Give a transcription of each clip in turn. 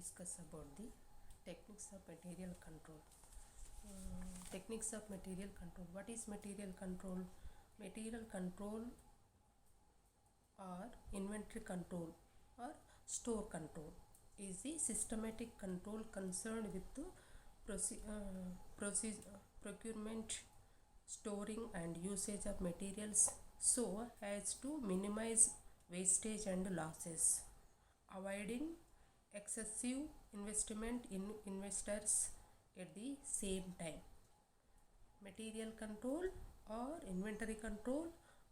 discuss about the techniques of material control. Techniques of material control. What is material control? Material control or inventory control or store control is the systematic control concerned with the procurement, storing and usage of materials so as to minimize wastage and losses, avoiding excessive investment in investors at the same time. Material control or inventory control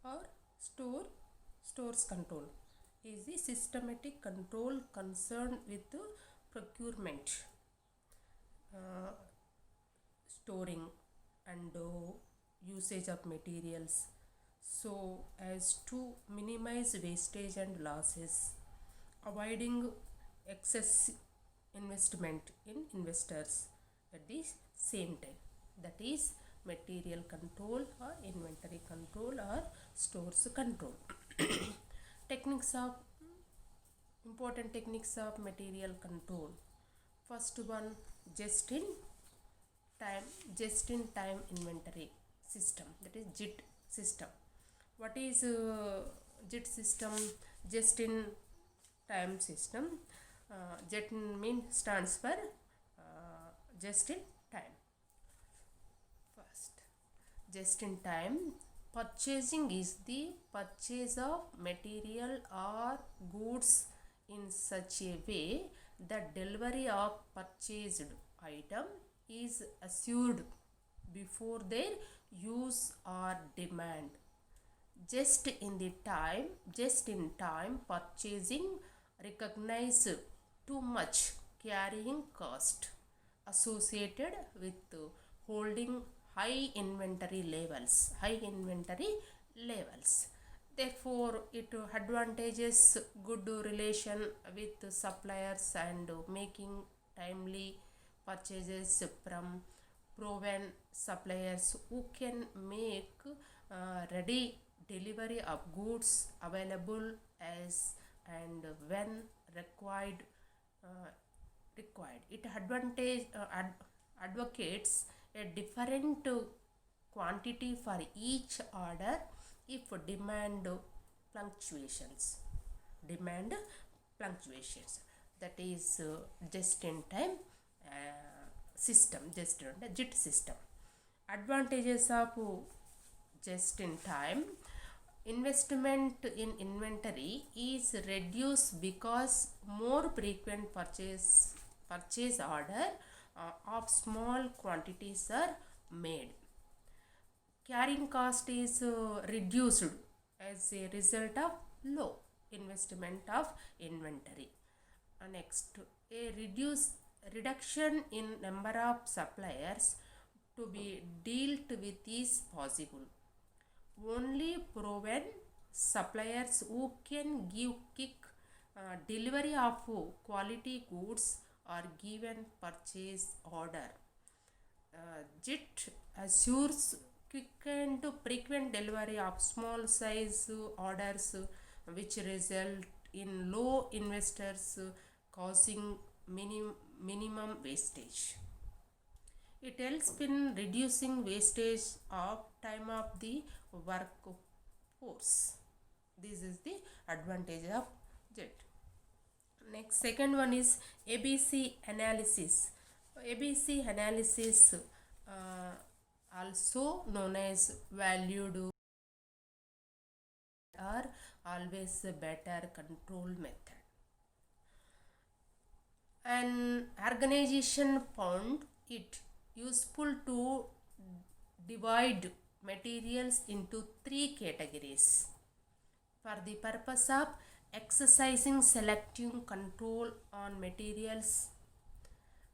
or stores control is the systematic control concerned with the procurement, storing and usage of materials so as to minimize wastage and losses, avoiding excess investment in investors at the same time. That is material control or inventory control or stores control. Techniques of important techniques of material control. First one, just in time inventory system, that is JIT system. What is JIT system? Just in time system. JIT stands for just in time. First, just in time purchasing is the purchase of material or goods in such a way that delivery of purchased item is assured before their use or demand. Just in time purchasing recognize too much carrying cost associated with holding high inventory levels. Therefore, it advantages good relation with suppliers and making timely purchases from proven suppliers who can make ready delivery of goods available as and when required. It advocates a different quantity for each order if demand fluctuations. That is just in time system, just in JIT system. Advantages of just in time: investment in inventory is reduced because more frequent purchase order of small quantities are made. Carrying cost is reduced as a result of low investment of inventory. Next, a reduction in number of suppliers to be dealt with is possible. Only proven suppliers who can give quick delivery of quality goods are given purchase order. JIT assures quick and frequent delivery of small size orders which result in low investors causing minimum wastage. It helps in reducing wastage of time of the workforce. This is the advantage of JIT. Next, second one is ABC analysis. ABC analysis, also known as valued, are always a better control method. An organization found it useful to divide materials into three categories for the purpose of exercising selective control on materials.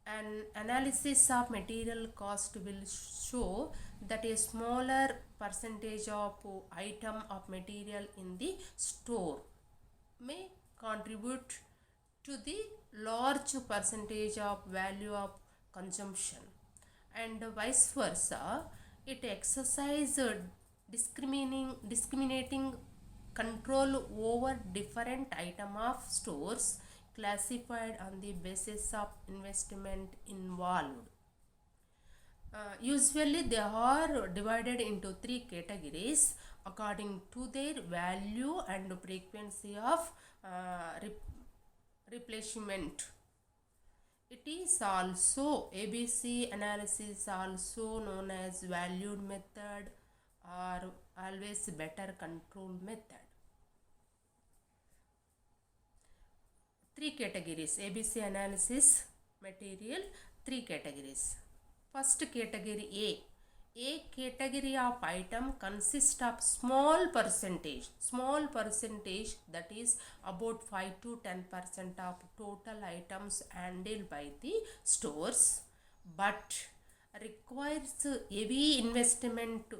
An analysis of material cost will show that a smaller percentage of item of material in the store may contribute to the large percentage of value of consumption, and vice versa. It exercises discriminating control over different item of stores classified on the basis of investment involved. Usually they are divided into three categories according to their value and frequency of replacement. It is also ABC analysis, also known as valued method or always better control method. Three categories ABC analysis material, three categories. First category A category of item consists of small percentage that is about 5 to 10% of total items handled by the stores, but requires heavy investment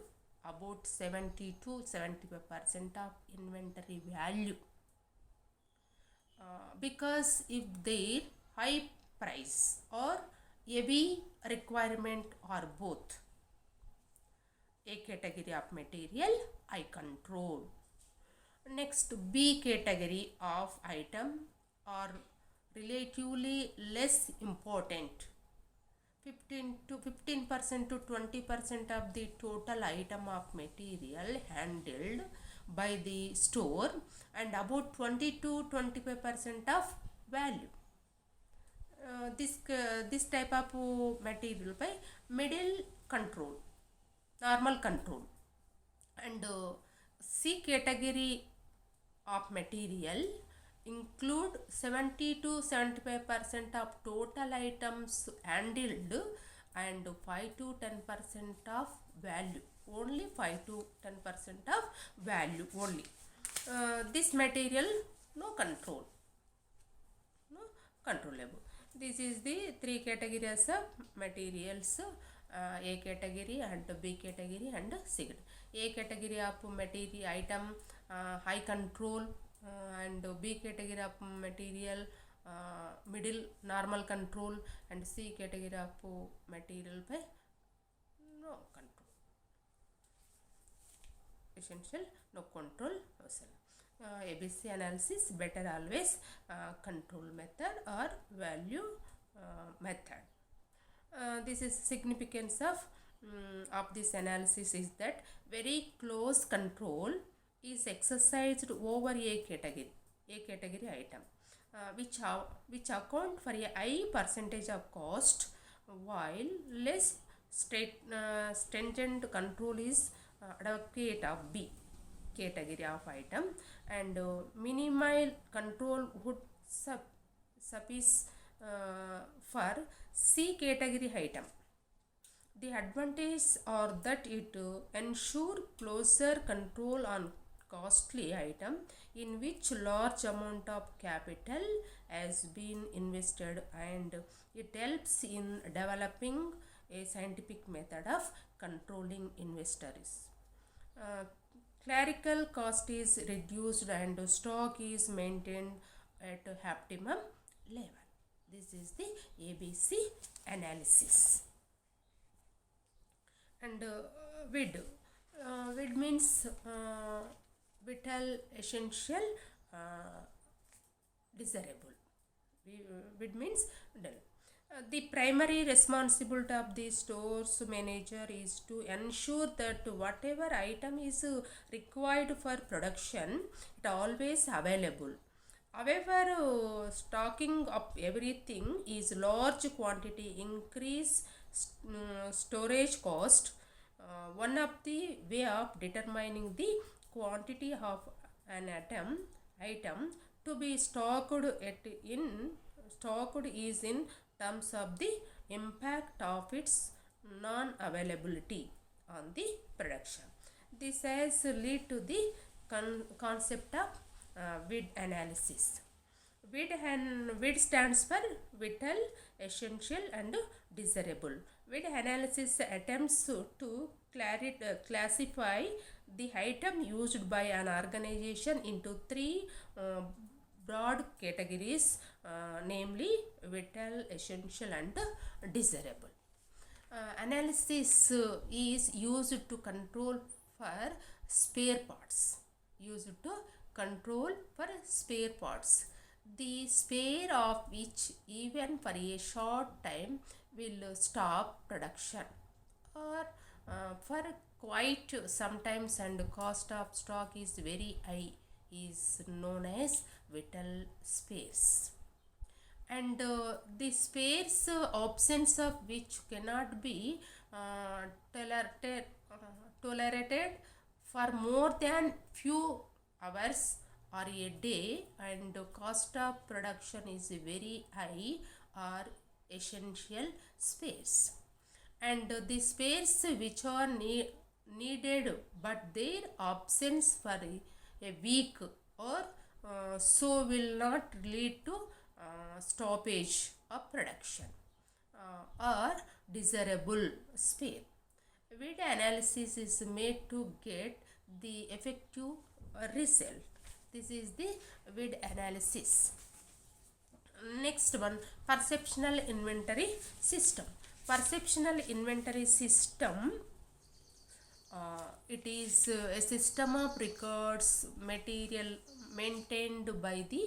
about 70 to 75% of inventory value. Because if their high price or heavy requirement or both. A category of material I control. Next, B category of item are relatively less important. 15% to 20% of the total item of material handled by the store and about 20 to 25% of value. This type of material by middle control, normal control. And C category of material include 70 to 75% of total items handled and 5 to 10% of value. Only 5 to 10% of value only. This material no control, no controllable. This is the three categories of materials, A category and B category and C category. A category of material item high control and B category of material middle normal control and C category of material by no control. Essential no control also. ABC analysis better always control method or value method. This is significance of this analysis is that very close control is exercised over a category item which account for a high percentage of cost, while less stringent control is advocate of B category of item, and minimal control would suffice for C category item. The advantage are that it ensure closer control on costly item in which large amount of capital has been invested, and it helps in developing a scientific method of controlling inventories. Clerical cost is reduced and stock is maintained at optimum level. This is the ABC analysis. And WID. WID means vital, essential, desirable. WID means done. The primary responsibility of the store's manager is to ensure that whatever item is required for production, it always available. However, stocking up everything is large quantity increase storage cost. One of the way of determining the quantity of an item to be stocked is in terms of the impact of its non-availability on the production. This has led to the concept of WID analysis. WID stands for vital, essential and desirable. WID analysis attempts to classify the item used by an organization into three broad categories, namely vital, essential and desirable. Analysis is used to control for spare parts. the spare of which even for a short time will stop production or for quite sometimes, and cost of stock is very high, is known as vital spares. And the spares absence of which cannot be tolerated, tolerated for more than few hours or a day, and cost of production is very high or essential spares. And the spares which are needed but their absence for a week or so will not lead to stoppage of production or desirable spare. With analysis is made to get the effective result. This is the with analysis. Next one, perceptual inventory system. Perceptual inventory system, it is a system of records material maintained by the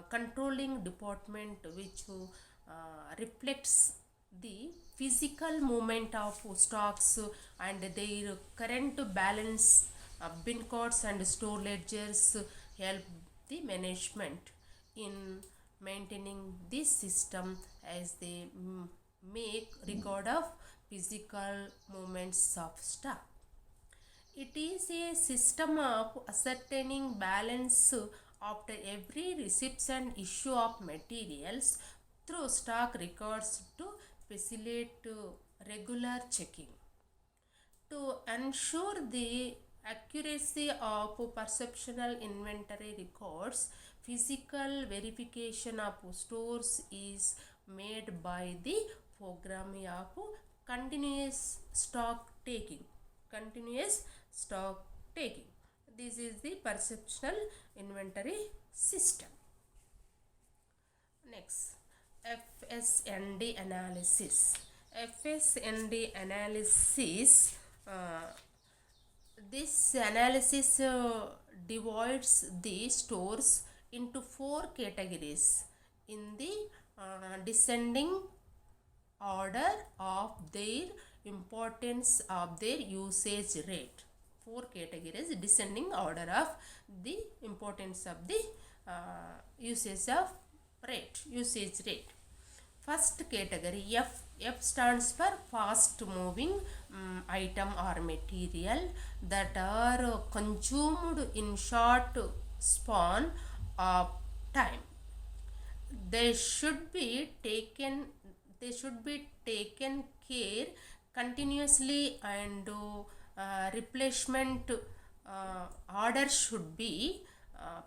controlling department, which reflects the physical movement of stocks and their current balance. Bin codes and store ledgers help the management in maintaining this system, as they make record of physical movements of stock. It is a system of ascertaining balance after every receipt and issue of materials through stock records to facilitate regular checking. To ensure the accuracy of perceptual inventory records, physical verification of stores is made by the program of continuous stock taking. Continuous stock taking. This is the perceptual inventory system. Next, FSND analysis. FSND analysis, this analysis divides the stores into four categories in the descending order of their importance of their usage rate. Four categories, descending order of the importance of the usage rate. First category, F stands for fast moving item or material that are consumed in short span of time. They should be taken care continuously, and replacement order should be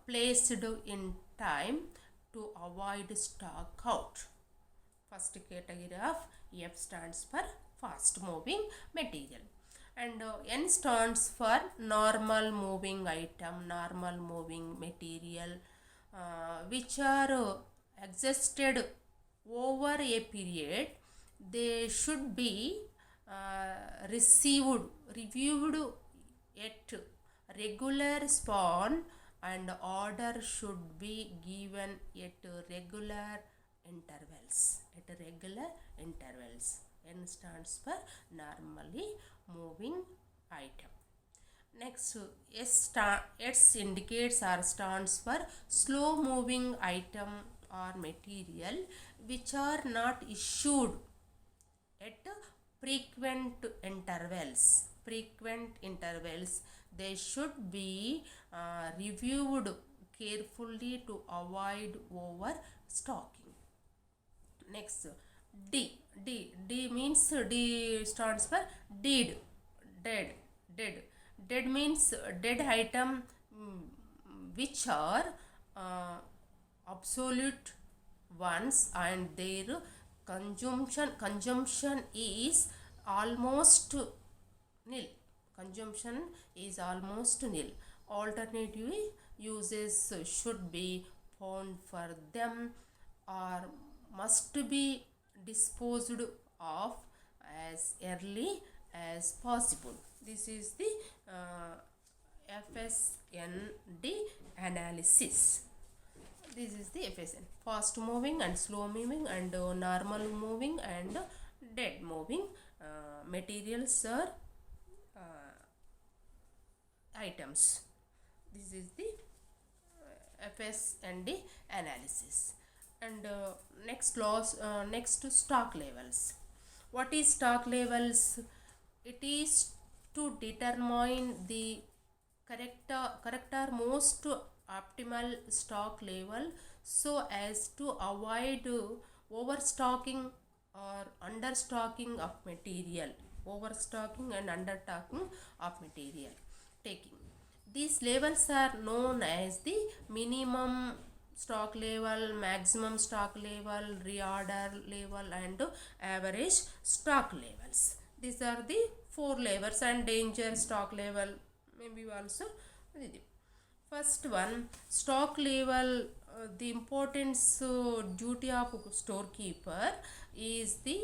placed in time to avoid stock out. First category of F stands for fast moving material, and N stands for normal moving item, normal moving material, which are existed over a period. They should be reviewed at regular span, and order should be given at regular intervals. N stands for normally moving item. Next, S indicates or stands for slow moving item or material, which are not issued at frequent intervals. They should be reviewed carefully to avoid overstocking. Next, D means D stands for dead. Dead means dead item which are obsolete ones, and their consumption is almost nil. Alternative uses should be found for them, or must be disposed of as early as possible. This is the FSND analysis. This is the FSN: fast moving and slow moving and normal moving and dead moving materials or items. This is the FS&D analysis. And next stock levels. What is stock levels? It is to determine the correct or most optimal stock level so as to avoid overstocking or understocking of material, overstocking and understocking of material taking. These levels are known as the minimum stock level, maximum stock level, reorder level and average stock levels. These are the four levels, and danger stock level maybe also. First one, stock level. The importance duty of storekeeper is the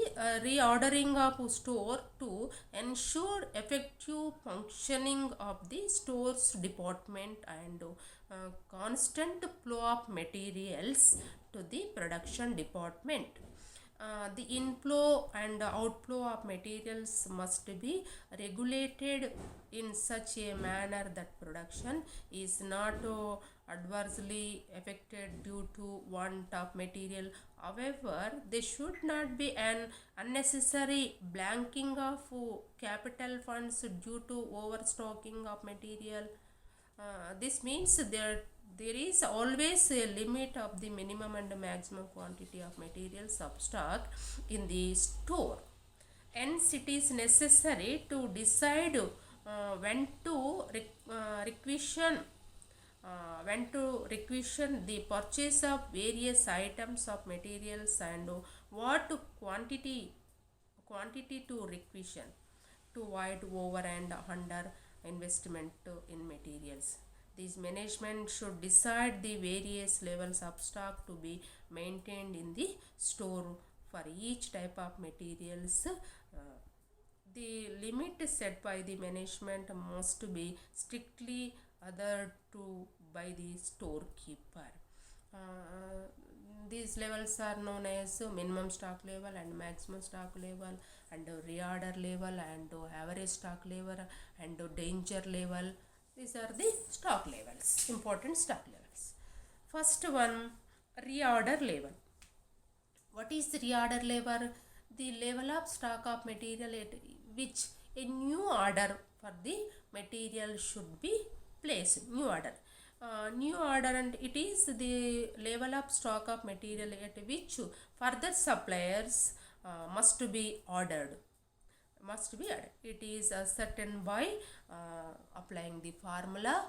reordering of store to ensure effective functioning of the store's department and constant flow of materials to the production department. The inflow and outflow of materials must be regulated in such a manner that production is not adversely affected due to want of material. However, there should not be an unnecessary blanking of capital funds due to overstocking of material. This means there is always a limit of the minimum and maximum quantity of materials of stock in the store. Hence, it is necessary to decide when to requisition the purchase of various items of materials and what quantity to requisition to avoid over and under investment in materials. These management should decide the various levels of stock to be maintained in the store for each type of materials. The limit set by the management must be strictly adhered to by the storekeeper. Uh, these levels are known as minimum stock level and maximum stock level and reorder level and average stock level and danger level. These are the stock levels, important stock levels. First one, reorder level. What is the reorder level? The level of stock of material at which a new order for the material should be placed. New order. New order, and it is the level of stock of material at which further suppliers must be ordered. It is certain by applying the formula.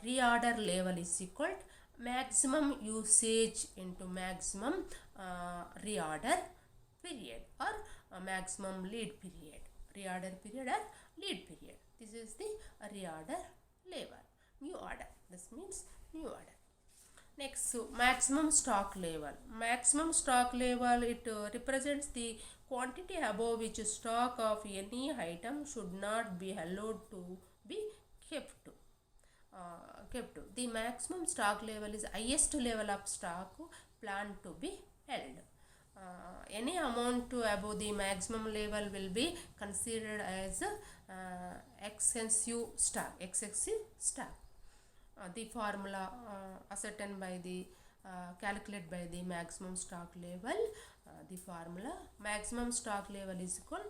Reorder level is equal to maximum usage into maximum reorder period or maximum lead period. Reorder period or lead period. This is the reorder level. New order. This means new order. Next, so maximum stock level. Maximum stock level, it represents the quantity above which stock of any item should not be allowed to be kept. The maximum stock level is highest level of stock planned to be held. Any amount above the maximum level will be considered as excessive stock. The formula ascertained by the calculated by the maximum stock level. The formula: maximum stock level is equal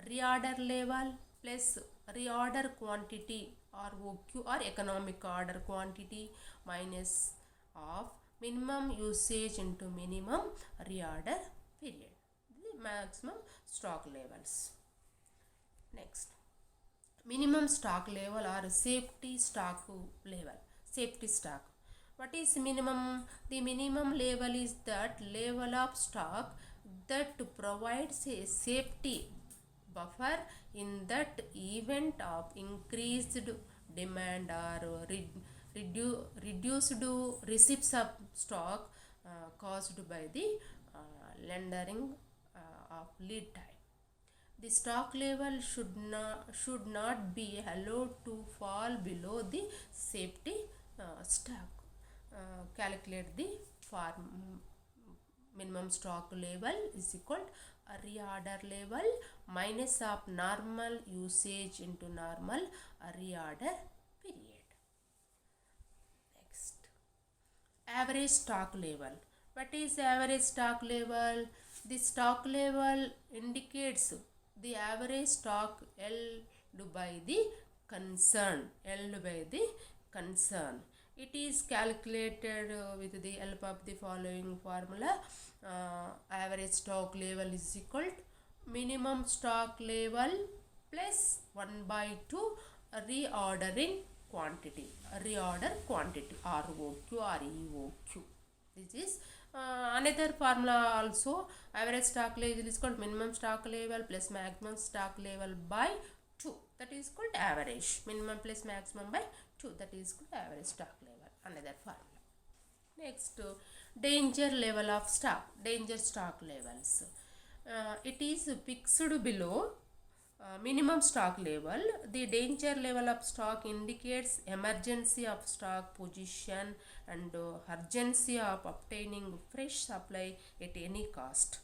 reorder level plus reorder quantity or OQ or economic order quantity minus of minimum usage into minimum reorder period. The maximum stock levels. Next, minimum stock level or safety stock level. Safety stock. What is minimum? The minimum level is that level of stock that provides a safety buffer in that event of increased demand or reduced receipts of stock caused by the lengthening of lead time. The stock level should not be allowed to fall below the safety stock. Calculate the minimum stock level is equal to reorder level minus of normal usage into normal reorder period. Next, average stock level. What is average stock level? The stock level indicates the average stock held by the concern. It is calculated with the help of the following formula. Average stock level is equal to minimum stock level plus 1 by 2 reorder quantity, ROQ. This is another formula also. Average stock level is called minimum stock level plus maximum stock level by 2. That is called average. Minimum plus maximum by 2. That is called average stock level. Another formula. Next, danger level of stock. Danger stock levels. It is fixed below minimum stock level. The danger level of stock indicates emergency of stock position and urgency of obtaining fresh supply at any cost.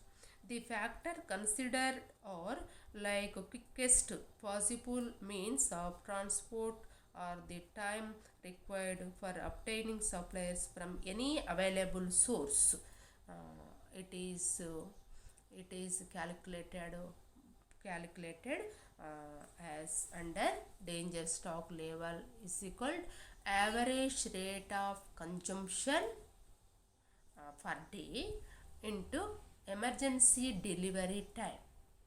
The factor considered are like quickest possible means of transport or the time required for obtaining supplies from any available source. Uh, it is calculated as under danger stock level is equal to average rate of consumption per day into emergency delivery time.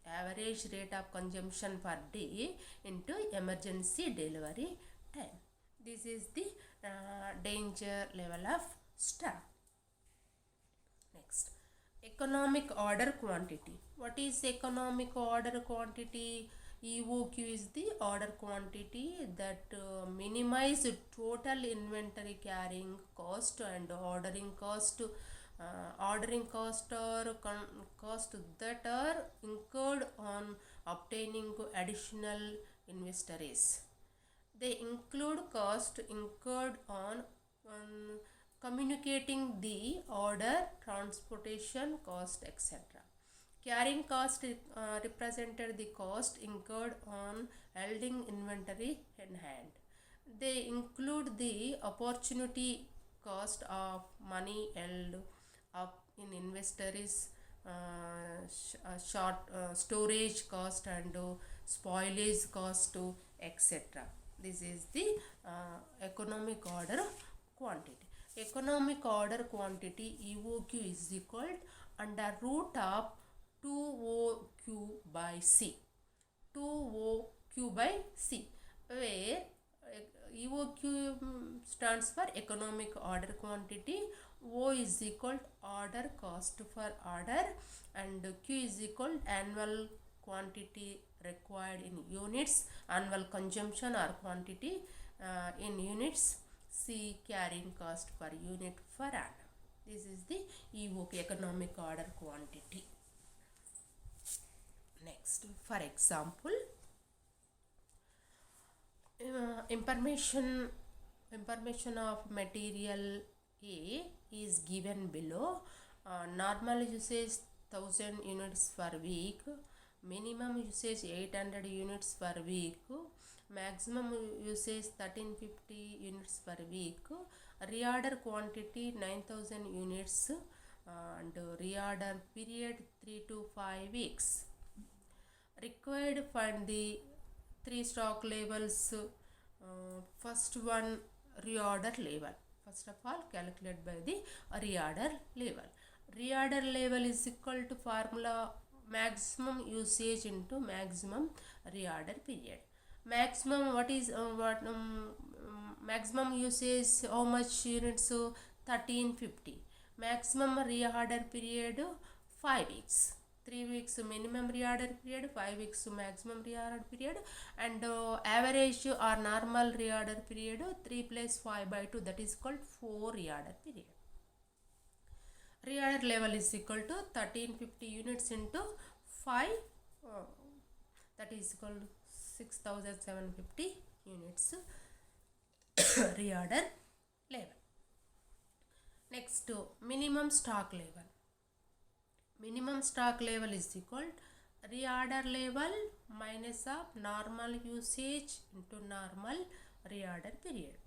Average rate of consumption per day into emergency delivery time. This is the danger level of stock. Next, economic order quantity. What is economic order quantity? EOQ is the order quantity that minimize total inventory carrying cost and ordering cost. Ordering cost or cost that are incurred on obtaining additional inventories. They include cost incurred on communicating the order, transportation cost, etc. Carrying cost represented the cost incurred on holding inventory in hand. They include the opportunity cost of money held up in inventories, short storage cost and spoilage cost, etc. This is the economic order quantity. Economic order quantity EOQ is equal under root of 2OQ by C. 2OQ by C, where EOQ stands for economic order quantity, O is equal to order cost for order, and Q is equal to annual quantity required in units, annual consumption or quantity in units, C carrying cost per unit per annum. This is the EOQ, economic order quantity. Next, for example, information of material A is given below. Normal usage 1000 units per week, minimum usage 800 units per week, maximum usage 1350 units per week, reorder quantity 9000 units, and reorder period 3 to 5 weeks. Required find the 3 stock levels. First one, reorder level. First of all, calculate by the reorder level. Reorder level is equal to formula maximum usage into maximum reorder period. Maximum, what is maximum usage, how much units? 1350. Maximum reorder period 5 weeks. 3 weeks minimum reorder period, 5 weeks maximum reorder period, and average or normal reorder period 3 plus 5 by 2, that is called 4 reorder period. Reorder level is equal to 1350 units into 5, that is called 6750 units reorder level. Next, minimum stock level. Minimum stock level is equal reorder level minus of normal usage into normal reorder period.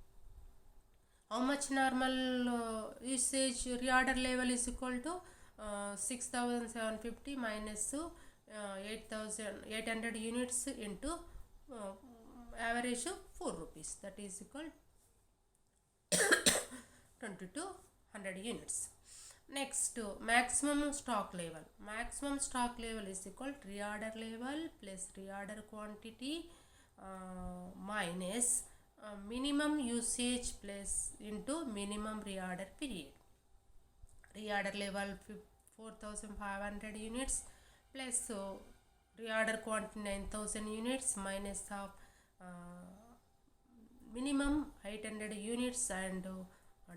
How much normal usage reorder level is equal to 6750 minus 8800 units into average of 4 rupees, that is equal 2200 units. Next, maximum stock level. Maximum stock level is equal to reorder level plus reorder quantity minus minimum usage plus into minimum reorder period. Reorder level 4500 units plus reorder quantity 9000 units minus of minimum 800 units and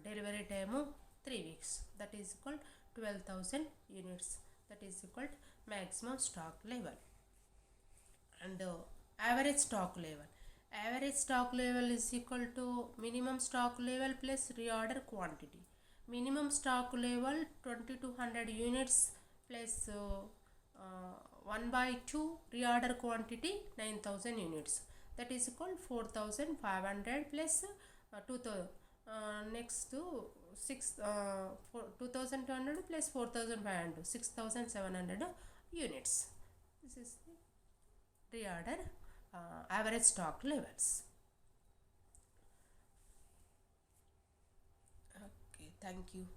delivery time 3 weeks, that is equal 12,000 units, that is equal to maximum stock level. And average stock level. Average stock level is equal to minimum stock level plus reorder quantity. Minimum stock level 2200 units plus 1 by 2 reorder quantity 9000 units, that is equal 4500 plus 2000. Next to 2200 plus 4500, 6700 units. This is the reorder average stock levels. Okay, thank you.